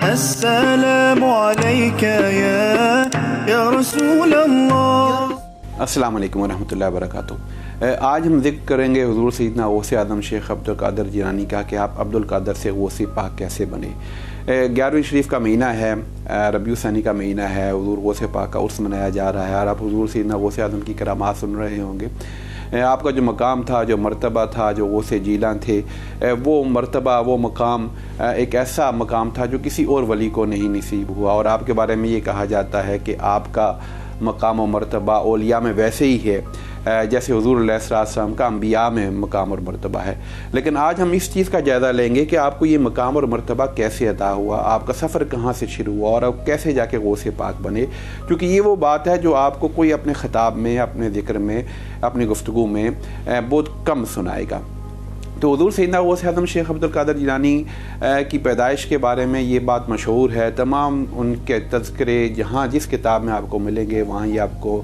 السلام عليك يا رسول الله۔ السلام علیکم ورحمۃ اللہ وبرکاتہ۔ آج ہم ذکر کریں گے حضور سیدنا غوث اعظم شیخ عبد القادر جیلانی کا کہ آپ عبد القادر سے غوث پاک کیسے بنے۔ 11ویں شریف کا مہینہ ہے، ربیع الثانی کا مہینہ ہے، حضور غوث پاک کا عرس منایا جا رہا ہے اور آپ حضور سیدنا غوث اعظم کی کرامات سن رہے ہوں گے۔ آپ کا جو مقام تھا، جو مرتبہ تھا، جو غوث جیلان تھے، وہ مرتبہ، وہ مقام ایک ایسا مقام تھا جو کسی اور ولی کو نہیں نصیب ہوا، اور آپ کے بارے میں یہ کہا جاتا ہے کہ آپ کا مقام و مرتبہ اولیاء میں ویسے ہی ہے جیسے حضور علیہ السلام کا انبیاء میں مقام اور مرتبہ ہے۔ لیکن آج ہم اس چیز کا جائزہ لیں گے کہ آپ کو یہ مقام اور مرتبہ کیسے عطا ہوا، آپ کا سفر کہاں سے شروع ہوا اور آپ کیسے جا کے غوث پاک بنے، کیونکہ یہ وہ بات ہے جو آپ کو کوئی اپنے خطاب میں، اپنے ذکر میں، اپنی گفتگو میں بہت کم سنائے گا۔ تو حضور سیدنا غوث اعظم شیخ عبد القادر جیلانی کی پیدائش کے بارے میں یہ بات مشہور ہے، تمام ان کے تذکرے جہاں جس کتاب میں آپ کو ملیں گے وہاں یہ آپ کو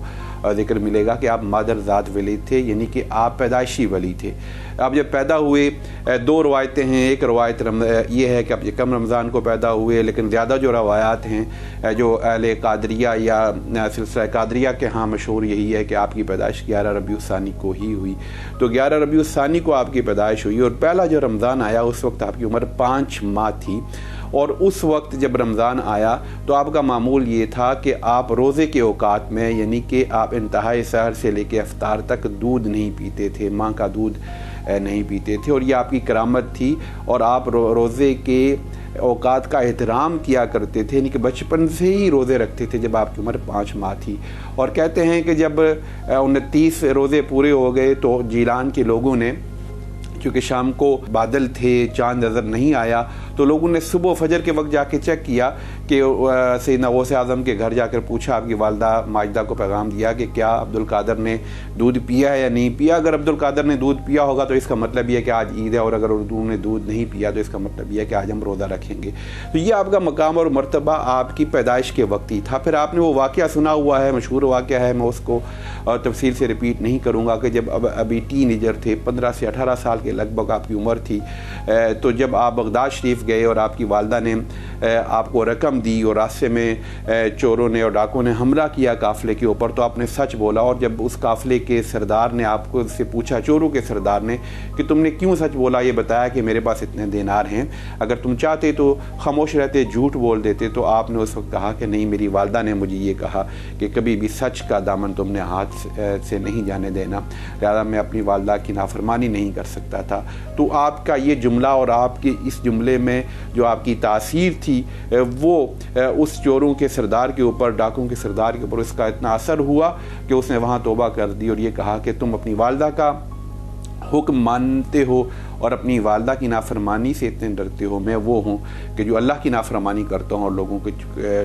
ذکر ملے گا کہ آپ مادر ذات ولی تھے، یعنی کہ آپ پیدائشی ولی تھے۔ آپ جب پیدا ہوئے، دو روایتیں ہیں، ایک روایت یہ ہے کہ آپ یکم رمضان کو پیدا ہوئے، لیکن زیادہ جو روایات ہیں جو اہل قادریہ یا سلسلہ قادریہ کے ہاں مشہور یہی ہے کہ آپ کی پیدائش 11 ربیع الثانی کو ہی ہوئی۔ تو 11 ربیع الثانی کو آپ کی پیدائش ہوئی اور پہلا جو رمضان آیا اس وقت آپ کی عمر 5 ماہ تھی، اور اس وقت جب رمضان آیا تو آپ کا معمول یہ تھا کہ آپ روزے کے اوقات میں، یعنی کہ آپ انتہائی سحر سے لے کے افطار تک دودھ نہیں پیتے تھے، ماں کا دودھ نہیں پیتے تھے، اور یہ آپ کی کرامت تھی، اور آپ روزے کے اوقات کا احترام کیا کرتے تھے، یعنی کہ بچپن سے ہی روزے رکھتے تھے جب آپ کی عمر 5 ماہ تھی۔ اور کہتے ہیں کہ جب 29 روزے پورے ہو گئے تو جیلان کے لوگوں نے، کیونکہ شام کو بادل تھے، چاند نظر نہیں آیا، تو لوگوں نے صبح فجر کے وقت جا کے چیک کیا کہ سیدنا غوث اعظم کے گھر جا کر پوچھا، آپ کی والدہ ماجدہ کو پیغام دیا کہ کیا عبد القادر نے دودھ پیا ہے یا نہیں پیا۔ اگر عبد القادر نے دودھ پیا ہوگا تو اس کا مطلب یہ ہے کہ آج عید ہے، اور اگر اردو نے دودھ نہیں پیا تو اس کا مطلب یہ ہے کہ آج ہم روزہ رکھیں گے۔ تو یہ آپ کا مقام اور مرتبہ آپ کی پیدائش کے وقت ہی تھا۔ پھر آپ نے وہ واقعہ سنا ہوا ہے، مشہور واقعہ ہے، میں اس کو تفصیل سے ریپیٹ نہیں کروں گا، کہ جب ابھی ٹین ایجر تھے، 15 سے 18 سال کے لگ بھگ آپ کی عمر تھی، تو جب آپ بغداد شریف گئے اور آپ کی والدہ نے آپ کو رقم دی اور راستے میں چوروں نے اور ڈاکوں نے حملہ کیا قافلے کے اوپر، تو آپ نے سچ بولا، اور جب اس قافلے کے سردار نے آپ کو سے پوچھا، چوروں کے سردار نے، کہ تم نے کیوں سچ بولا، یہ بتایا کہ میرے پاس اتنے دینار ہیں، اگر تم چاہتے تو خاموش رہتے، جھوٹ بول دیتے، تو آپ نے اس وقت کہا کہ نہیں، میری والدہ نے مجھے یہ کہا کہ کبھی بھی سچ کا دامن تم نے ہاتھ سے نہیں جانے دینا، لہذا میں اپنی والدہ کی نافرمانی نہیں کر سکتا تھا۔ تو آپ کا یہ جملہ اور آپ کے اس جملے میں جو آپ کی تاثیر تھی، وہ اس چوروں کے سردار کے اوپر، ڈاکوں کے سردار کے اوپر اس کا اتنا اثر ہوا کہ اس نے وہاں توبہ کر دی اور یہ کہا کہ تم اپنی والدہ کا حکم مانتے ہو اور اپنی والدہ کی نافرمانی سے اتنے ڈرتے ہو، میں وہ ہوں کہ جو اللہ کی نافرمانی کرتا ہوں اور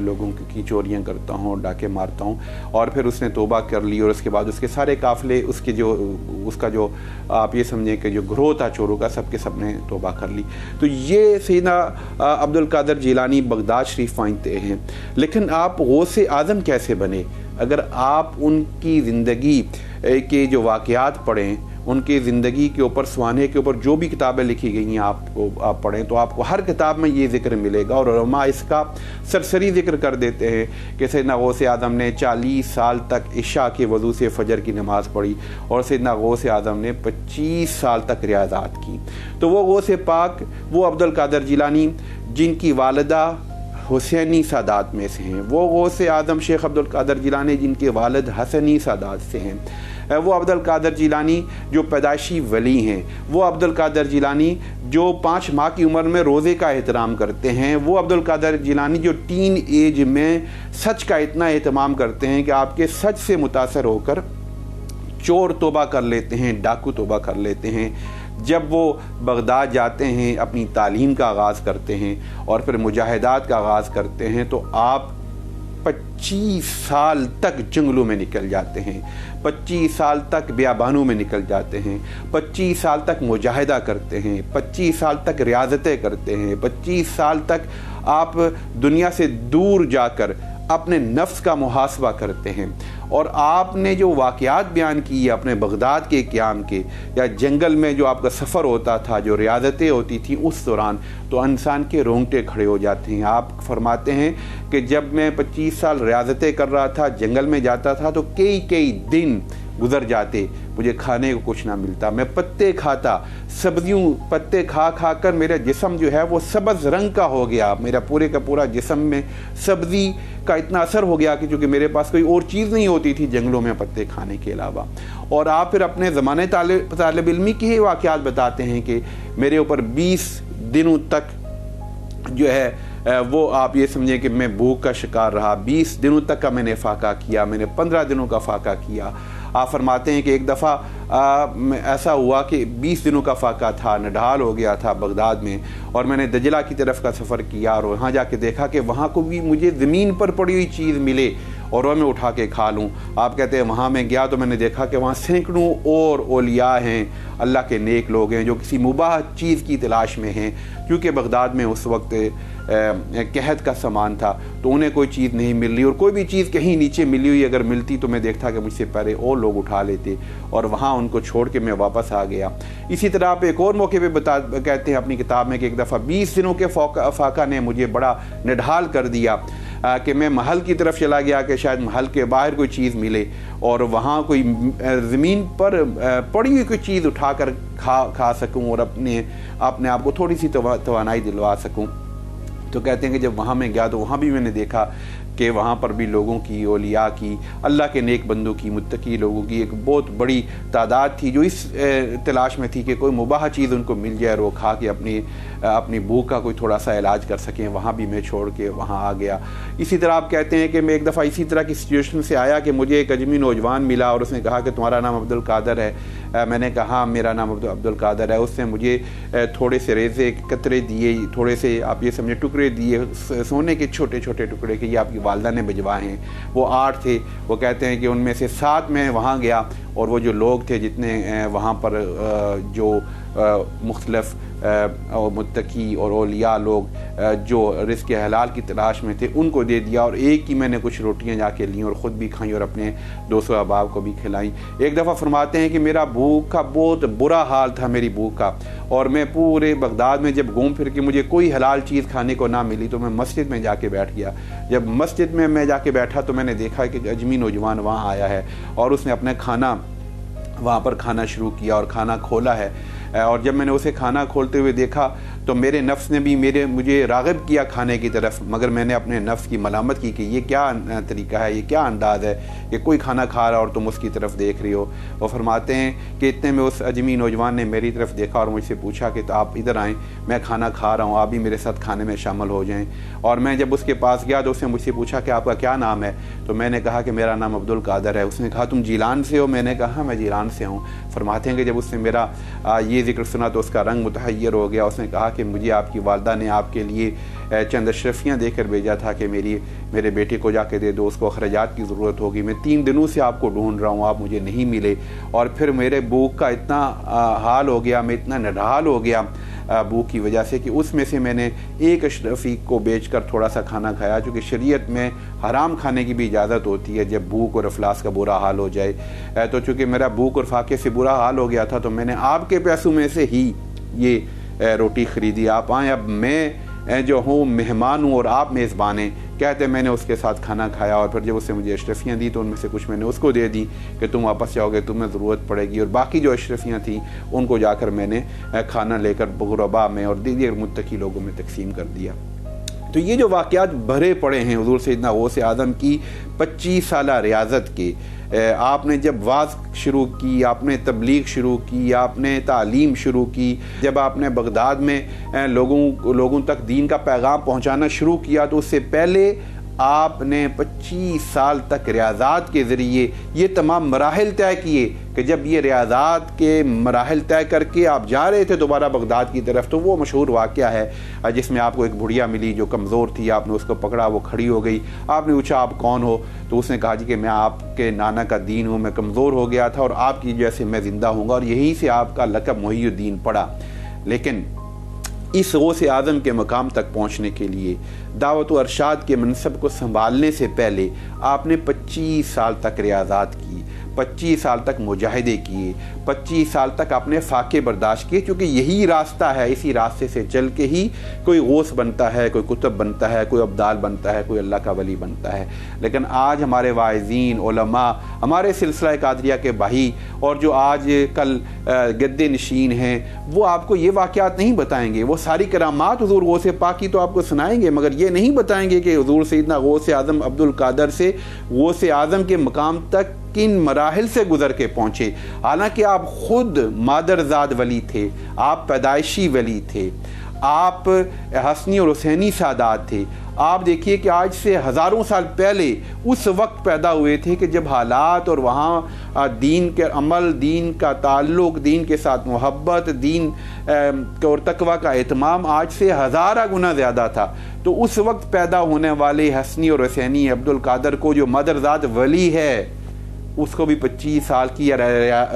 لوگوں کی چوریاں کرتا ہوں اور ڈاکے مارتا ہوں۔ اور پھر اس نے توبہ کر لی، اور اس کے بعد اس کے سارے قافلے، اس کا جو آپ یہ سمجھیں کہ جو گروہ تھا چوروں کا، سب کے سب نے توبہ کر لی۔ تو یہ سیدنا عبد القادر جیلانی بغداد شریف پہنچتے ہیں، لیکن آپ غوث اعظم کیسے بنے؟ اگر آپ ان کی زندگی کے جو واقعات پڑھیں، ان کی زندگی کے اوپر، سوانحے کے اوپر جو بھی کتابیں لکھی گئی ہیں آپ پڑھیں، تو آپ کو ہر کتاب میں یہ ذکر ملے گا، اور علماء اس کا سرسری ذکر کر دیتے ہیں کہ سیدنا غوث اعظم نے 40 سال تک عشاء کے وضو سے فجر کی نماز پڑھی، اور سیدنا غوث اعظم نے 25 سال تک ریاضات کی۔ تو وہ غوث پاک، وہ عبد القادر جیلانی جن کی والدہ حسینی سادات میں سے ہیں، وہ غوث اعظم شیخ عبد القادر جیلانی جن کے والد حسنی سادات سے ہیں، وہ عبد القادر جیلانی جو پیدائشی ولی ہیں، وہ عبد القادر جیلانی جو 5 ماہ کی عمر میں روزے کا احترام کرتے ہیں، وہ عبد القادر جیلانی جو ٹین ایج میں سچ کا اتنا اہتمام کرتے ہیں کہ آپ کے سچ سے متاثر ہو کر چور توبہ کر لیتے ہیں، ڈاکو توبہ کر لیتے ہیں۔ جب وہ بغداد جاتے ہیں، اپنی تعلیم کا آغاز کرتے ہیں اور پھر مجاہدات کا آغاز کرتے ہیں، تو آپ 25 سال تک جنگلوں میں نکل جاتے ہیں، 25 سال تک بیابانوں میں نکل جاتے ہیں، 25 سال تک مجاہدہ کرتے ہیں، 25 سال تک ریاضتیں کرتے ہیں، 25 سال تک آپ دنیا سے دور جا کر اپنے نفس کا محاسبہ کرتے ہیں، اور آپ نے جو واقعات بیان کی اپنے بغداد کے قیام کے یا جنگل میں جو آپ کا سفر ہوتا تھا، جو ریاضتیں ہوتی تھیں اس دوران، تو انسان کے رونگٹے کھڑے ہو جاتے ہیں۔ آپ فرماتے ہیں کہ جب میں 25 سال ریاضتیں کر رہا تھا، جنگل میں جاتا تھا تو کئی دن گزر جاتے، مجھے کھانے کو کچھ نہ ملتا، میں پتے کھاتا، سبزیوں پتے کھا کر میرا جسم جو ہے وہ سبز رنگ کا ہو گیا، میرا پورے کا پورا جسم میں سبزی کا اتنا اثر ہو گیا کہ چونکہ میرے پاس کوئی اور چیز نہیں ہوتی تھی جنگلوں میں پتے کھانے کے علاوہ۔ اور آپ پھر اپنے زمانے طالب علمی کے ہی واقعات بتاتے ہیں کہ میرے اوپر 20 دنوں تک جو ہے وہ آپ یہ سمجھیں کہ میں بھوک کا شکار رہا، 20 دنوں تک کا میں نے فاقہ کیا، میں نے 15 دنوں کا فاقہ کیا۔ آپ فرماتے ہیں کہ ایک دفعہ ایسا ہوا کہ 20 دنوں کا فاقہ تھا، نڈھال ہو گیا تھا بغداد میں، اور میں نے دجلہ کی طرف کا سفر کیا اور وہاں جا کے دیکھا کہ وہاں کو بھی مجھے زمین پر پڑی ہوئی چیز ملے اور وہ میں اٹھا کے کھا لوں۔ آپ کہتے ہیں وہاں میں گیا تو میں نے دیکھا کہ وہاں سینکڑوں اور اولیاء ہیں، اللہ کے نیک لوگ ہیں جو کسی مباح چیز کی تلاش میں ہیں، کیونکہ بغداد میں اس وقت قحط کا سامان تھا تو انہیں کوئی چیز نہیں مل رہی، اور کوئی بھی چیز کہیں نیچے ملی ہوئی اگر ملتی تو میں دیکھتا کہ مجھ سے پہلے اور لوگ اٹھا لیتے اور وہاں ان کو چھوڑ کے میں واپس آ گیا۔ اسی طرح آپ ایک اور موقع پہ کہتے ہیں اپنی کتاب میں کہ ایک دفعہ 20 دنوں کے فاقہ نے مجھے بڑا نڈھال کر دیا کہ میں محل کی طرف چلا گیا کہ شاید محل کے باہر کوئی چیز ملے اور وہاں کوئی زمین پر پڑی ہوئی کوئی چیز اٹھا کر کھا سکوں اور اپنے آپ کو تھوڑی سی توانائی دلوا سکوں۔ تو کہتے ہیں کہ جب وہاں میں گیا تو وہاں بھی میں نے دیکھا کہ وہاں پر بھی لوگوں کی، اولیاء کی، اللہ کے نیک بندوں کی، متقی لوگوں کی ایک بہت بڑی تعداد تھی جو اس تلاش میں تھی کہ کوئی مباح چیز ان کو مل جائے اور وہ کھا کے اپنی بھوک کا کوئی تھوڑا سا علاج کر سکیں۔ وہاں بھی میں چھوڑ کے وہاں آ گیا۔ اسی طرح آپ کہتے ہیں کہ میں ایک دفعہ اسی طرح کی سچویشن سے آیا کہ مجھے ایک اجمی نوجوان ملا اور اس نے کہا کہ تمہارا نام عبد القادر ہے؟ میں نے کہا میرا نام عبد القادر ہے۔ اس نے مجھے تھوڑے سے ریزے قطرے دیے، تھوڑے سے آپ یہ سمجھے ٹکڑے دیے، سونے کے چھوٹے چھوٹے ٹکڑے کہ یہ آپ کی والدہ نے بھجوائے ہیں۔ وہ 8 تھے۔ وہ کہتے ہیں کہ ان میں سے 7 میں وہاں گیا اور وہ جو لوگ تھے جتنے وہاں پر جو مختلف متقی اور اولیاء لوگ جو رزق حلال کی تلاش میں تھے ان کو دے دیا، اور ایک کی میں نے کچھ روٹیاں جا کے لیں اور خود بھی کھائیں اور اپنے دوستوں احباب کو بھی کھلائیں۔ ایک دفعہ فرماتے ہیں کہ میرا بھوک کا بہت برا حال تھا، میری بھوک کا، اور میں پورے بغداد میں جب گھوم پھر کے مجھے کوئی حلال چیز کھانے کو نہ ملی تو میں مسجد میں جا کے بیٹھ گیا۔ جب مسجد میں جا کے بیٹھا تو میں نے دیکھا کہ ایک اجمی نوجوان وہاں آیا ہے اور اس نے اپنے کھانا وہاں پر کھانا شروع کیا اور کھانا کھولا ہے، اور جب میں نے اسے کھانا کھولتے ہوئے دیکھا تو میرے نفس نے بھی مجھے راغب کیا کھانے کی طرف، مگر میں نے اپنے نفس کی ملامت کی کہ یہ کیا طریقہ ہے، یہ کیا انداز ہے کہ کوئی کھانا کھا رہا اور تم اس کی طرف دیکھ رہی ہو۔ وہ فرماتے ہیں کہ اتنے میں اس اجمی نوجوان نے میری طرف دیکھا اور مجھ سے پوچھا کہ تو آپ ادھر آئیں، میں کھانا کھا رہا ہوں، آپ بھی میرے ساتھ کھانے میں شامل ہو جائیں۔ اور میں جب اس کے پاس گیا تو اس نے مجھ سے پوچھا کہ آپ کا کیا نام ہے؟ تو میں نے کہا کہ میرا نام عبد القادر ہے۔ اس نے کہا تم جیلان سے ہو؟ میں نے کہا میں جیلان سے ہوں۔ فرماتے ہیں کہ جب اس نے میرا یہ ذکر سنا تو اس کا رنگ متحیر ہو گیا۔ اس نے کہا کہ مجھے آپ کی والدہ نے آپ کے لیے چند اشرفیاں دے کر بھیجا تھا کہ میرے بیٹے کو جا کے دے دو، اس کو اخراجات کی ضرورت ہوگی۔ میں 3 دنوں سے آپ کو ڈھونڈ رہا ہوں، آپ مجھے نہیں ملے، اور پھر میرے بھوک کا اتنا حال ہو گیا، میں اتنا نڈھال ہو گیا بھوک کی وجہ سے کہ اس میں سے میں نے ایک اشرفی کو بیچ کر تھوڑا سا کھانا کھایا، چونکہ شریعت میں حرام کھانے کی بھی اجازت ہوتی ہے جب بھوک اور افلاس کا برا حال ہو جائے۔ تو چونکہ میرا بھوک اور فاقے سے برا حال ہو گیا تھا تو میں نے آپ کے پیسوں میں سے ہی یہ روٹی خریدی۔ آپ آئیں، اب میں جو ہوں مہمان ہوں اور آپ میزبان ہیں۔ کہتے میں نے اس کے ساتھ کھانا کھایا اور پھر جب اس نے مجھے اشرفیاں دی تو ان میں سے کچھ میں نے اس کو دے دی کہ تم واپس جاؤ گے تمہیں ضرورت پڑے گی، اور باقی جو اشرفیاں تھیں ان کو جا کر میں نے کھانا لے کر غربا میں اور دیگر متقی لوگوں میں تقسیم کر دیا۔ تو یہ جو واقعات بھرے پڑے ہیں حضور سیدنا غوث اعظم کی 25 سالہ ریاضت کے۔ آپ نے جب واعظ شروع کی، آپ نے تبلیغ شروع کی، آپ نے تعلیم شروع کی، جب آپ نے بغداد میں لوگوں تک دین کا پیغام پہنچانا شروع کیا تو اس سے پہلے آپ نے 25 سال تک ریاضات کے ذریعے یہ تمام مراحل طے کیے کہ جب یہ ریاضات کے مراحل طے کر کے آپ جا رہے تھے دوبارہ بغداد کی طرف تو وہ مشہور واقعہ ہے جس میں آپ کو ایک بڑھیا ملی جو کمزور تھی، آپ نے اس کو پکڑا، وہ کھڑی ہو گئی، آپ نے پوچھا آپ کون ہو؟ تو اس نے کہا جی کہ میں آپ کے نانا کا دین ہوں، میں کمزور ہو گیا تھا اور آپ کی جیسے میں زندہ ہوں گا، اور یہیں سے آپ کا لقب محی الدین پڑا۔ لیکن اس غوث اعظم کے مقام تک پہنچنے کے لیے دعوت و ارشاد کے منصب کو سنبھالنے سے پہلے آپ نے 25 سال تک ریاضات کی، 25 سال تک مجاہدے کیے، 25 سال تک آپ نے فاقے برداشت کیے، کیونکہ یہی راستہ ہے، اسی راستے سے چل کے ہی کوئی غوث بنتا ہے، کوئی کتب بنتا ہے، کوئی ابدال بنتا ہے، کوئی اللہ کا ولی بنتا ہے۔ لیکن آج ہمارے واعظین، علماء، ہمارے سلسلہ قادریہ کے بھائی اور جو آج کل گدے نشین ہیں، وہ آپ کو یہ واقعات نہیں بتائیں گے۔ وہ ساری کرامات حضور غوث پاک کی تو آپ کو سنائیں گے، مگر یہ نہیں بتائیں گے کہ حضور سیدنا غوث اعظم عبد القادر سے غوث اعظم کے مقام تک کن مراحل سے گزر کے پہنچے۔ حالانکہ آپ خود مادرزاد ولی تھے، آپ پیدائشی ولی تھے، آپ حسنی اور حسینی سادات تھے۔ آپ دیکھیے کہ آج سے ہزاروں سال پہلے اس وقت پیدا ہوئے تھے کہ جب حالات اور وہاں دین کے عمل، دین کا تعلق، دین کے ساتھ محبت، دین اور تقوی کا اہتمام آج سے 1000 گنا زیادہ تھا۔ تو اس وقت پیدا ہونے والے حسنی اور حسینی عبد القادر کو جو مادرزاد ولی ہے، اس کو بھی 25 سال کی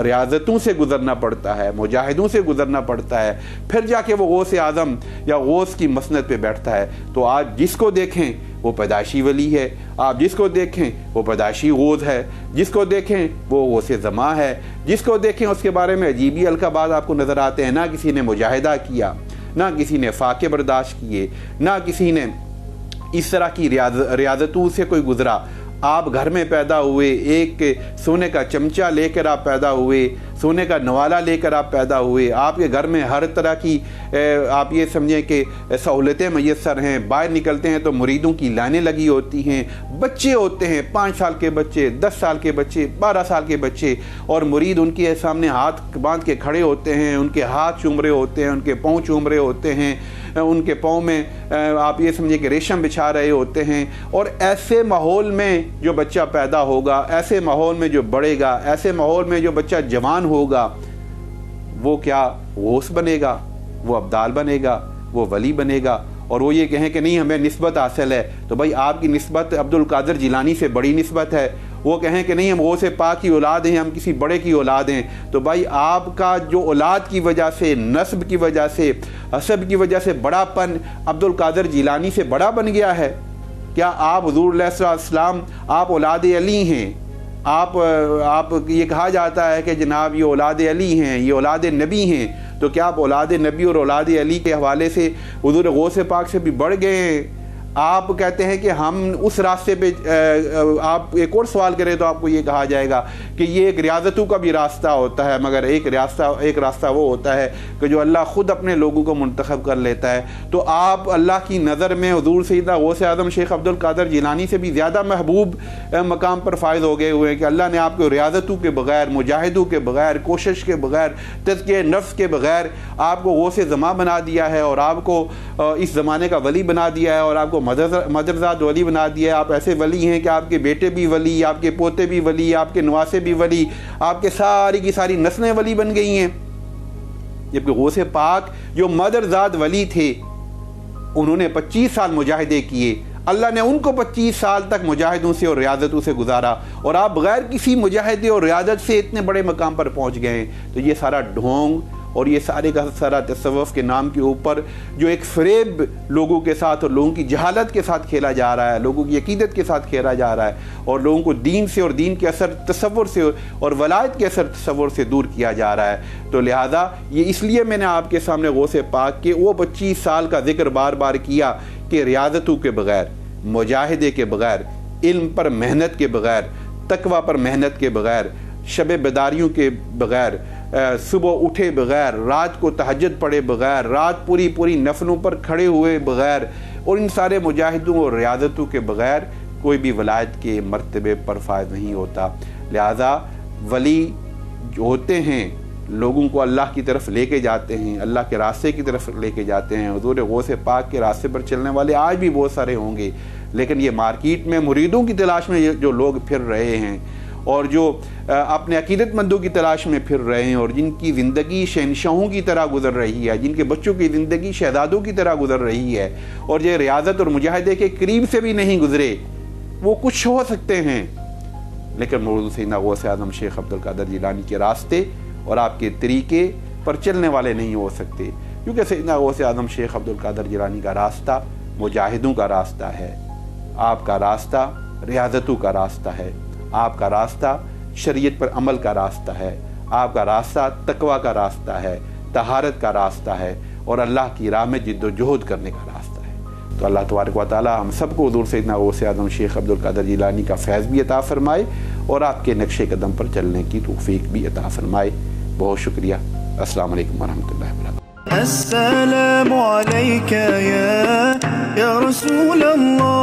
ریاضتوں سے گزرنا پڑتا ہے، مجاہدوں سے گزرنا پڑتا ہے، پھر جا کے وہ غوث اعظم یا غوث کی مسند پہ بیٹھتا ہے۔ تو آج جس کو دیکھیں وہ پیدائشی ولی ہے، آپ جس کو دیکھیں وہ پیدائشی غوث ہے، جس کو دیکھیں وہ غوث زماں ہے، جس کو دیکھیں اس کے بارے میں عجیبی القابات آپ کو نظر آتے ہیں۔ نہ کسی نے مجاہدہ کیا، نہ کسی نے فاقے برداشت کیے، نہ کسی نے اس طرح کی ریاضتوں سے کوئی گزرا۔ آپ گھر میں پیدا ہوئے، ایک سونے کا چمچہ لے کر آپ پیدا ہوئے، سونے کا نوالا لے کر آپ پیدا ہوئے، آپ کے گھر میں ہر طرح کی آپ یہ سمجھیں کہ سہولتیں میسر ہیں۔ باہر نکلتے ہیں تو مریدوں کی لائنیں لگی ہوتی ہیں، بچے ہوتے ہیں 5 سال کے بچے، 10 سال کے بچے، 12 سال کے بچے، اور مرید ان کے سامنے ہاتھ باندھ کے کھڑے ہوتے ہیں، ان کے ہاتھ چوم رہے ہوتے ہیں، ان کے پاؤں چوم رہے ہوتے ہیں، ان کے پاؤں میں آپ یہ سمجھیں کہ ریشم بچھا رہے ہوتے ہیں۔ اور ایسے ماحول میں جو بچہ پیدا ہوگا، ایسے ماحول میں جو بڑھے گا، ایسے ماحول میں جو بچہ جوان ہوگا، وہ کیا غوث بنے گا، وہ ابدال بنے گا، وہ ولی بنے گا۔ اور وہ یہ کہیں کہ نہیں ہمیں نسبت حاصل ہے، تو بھائی آپ کی نسبت عبد القادر جیلانی سے بڑی نسبت ہے۔ وہ کہیں کہ نہیں ہم غوث پاک کی اولاد ہیں، ہم کسی بڑے کی اولاد ہیں، تو بھائی آپ کا جو اولاد کی وجہ سے، نسب کی وجہ سے، حسب کی وجہ سے بڑا پن عبد القادر جیلانی سے بڑا بن گیا ہے؟ کیا آپ حضور علیہ السلام آپ اولاد علی ہیں؟ آپ یہ کہا جاتا ہے کہ جناب یہ اولاد علی ہیں، یہ اولاد نبی ہیں، تو کیا آپ اولاد نبی اور اولاد علی کے حوالے سے حضور غوث پاک سے بھی بڑھ گئے ہیں؟ آپ کہتے ہیں کہ ہم اس راستے پہ، آپ ایک اور سوال کریں تو آپ کو یہ کہا جائے گا کہ یہ ایک ریاضتوں کا بھی راستہ ہوتا ہے، مگر ایک راستہ وہ ہوتا ہے کہ جو اللہ خود اپنے لوگوں کو منتخب کر لیتا ہے۔ تو آپ اللہ کی نظر میں حضور سیدنا غوث اعظم شیخ عبد القادر جیلانی سے بھی زیادہ محبوب مقام پر فائز ہو گئے ہوئے ہیں کہ اللہ نے آپ کو ریاضتوں کے بغیر، مجاہدوں کے بغیر، کوشش کے بغیر، تزکیہ نفس کے بغیر آپ کو غوث زماں بنا دیا ہے، اور آپ کو اس زمانے کا ولی بنا دیا ہے، اور آپ کو مدرزاد ولی بنا دیا ہے۔ آپ ایسے ولی ہیں کہ آپ کے بیٹے بھی ولی، آپ کے پوتے بھی ولی، آپ کے نواسے بھی ولی، آپ کے ساری کی ساری نسلیں ولی بن گئی ہیں۔ جبکہ غوث پاک جو مدرزاد ولی تھے، انہوں نے 25 سال مجاہدے کیے، اللہ نے ان کو 25 سال تک مجاہدوں سے اور ریاضتوں سے گزارا، اور آپ بغیر کسی مجاہدے اور ریاضت سے اتنے بڑے مقام پر پہنچ گئے ہیں۔ تو یہ سارا ڈھونگ اور یہ سارے کا سارا تصوف کے نام کے اوپر جو ایک فریب لوگوں کے ساتھ اور لوگوں کی جہالت کے ساتھ کھیلا جا رہا ہے، لوگوں کی عقیدت کے ساتھ کھیلا جا رہا ہے، اور لوگوں کو دین سے اور دین کے اثر تصور سے اور ولایت کے اثر تصور سے دور کیا جا رہا ہے۔ تو لہٰذا یہ اس لیے میں نے آپ کے سامنے غوث پاک کے وہ 25 سال کا ذکر بار بار کیا کہ ریاضتوں کے بغیر، مجاہدے کے بغیر، علم پر محنت کے بغیر، تقوی پر محنت کے بغیر، شب بیداریوں کے بغیر، صبح اٹھے بغیر، رات کو تہجد پڑھے بغیر، رات پوری نفلوں پر کھڑے ہوئے بغیر، اور ان سارے مجاہدوں اور ریاضتوں کے بغیر کوئی بھی ولایت کے مرتبے پر فائز نہیں ہوتا۔ لہذا ولی جو ہوتے ہیں لوگوں کو اللہ کی طرف لے کے جاتے ہیں، اللہ کے راستے کی طرف لے کے جاتے ہیں۔ حضور غوث پاک کے راستے پر چلنے والے آج بھی بہت سارے ہوں گے، لیکن یہ مارکیٹ میں مریدوں کی تلاش میں جو لوگ پھر رہے ہیں، اور جو اپنے عقیدت مندوں کی تلاش میں پھر رہے ہیں، اور جن کی زندگی شہنشاہوں کی طرح گزر رہی ہے، جن کے بچوں کی زندگی شہزادوں کی طرح گزر رہی ہے، اور جو ریاضت اور مجاہدے کے قریب سے بھی نہیں گزرے، وہ کچھ ہو سکتے ہیں، لیکن مولانا سیدنا غوث اعظم شیخ عبد القادر جیلانی کے راستے اور آپ کے طریقے پر چلنے والے نہیں ہو سکتے۔ کیونکہ سیدنا غوث اعظم شیخ عبد القادر جیلانی کا راستہ مجاہدوں کا راستہ ہے، آپ کا راستہ ریاضتوں کا راستہ ہے، آپ کا راستہ شریعت پر عمل کا راستہ ہے، آپ کا راستہ تقوی کا راستہ ہے، طہارت کا راستہ ہے، اور اللہ کی راہ میں جد و جہد کرنے کا راستہ ہے۔ تو اللہ تبارک و تعالی ہم سب کو حضور سیدنا غوث اعظم شیخ عبد القادر جیلانی کا فیض بھی عطا فرمائے اور آپ کے نقش قدم پر چلنے کی توفیق بھی عطا فرمائے۔ بہت شکریہ۔ السلام علیکم ورحمۃ اللہ وبرکاتہ۔ السلام عليك يا رسول الله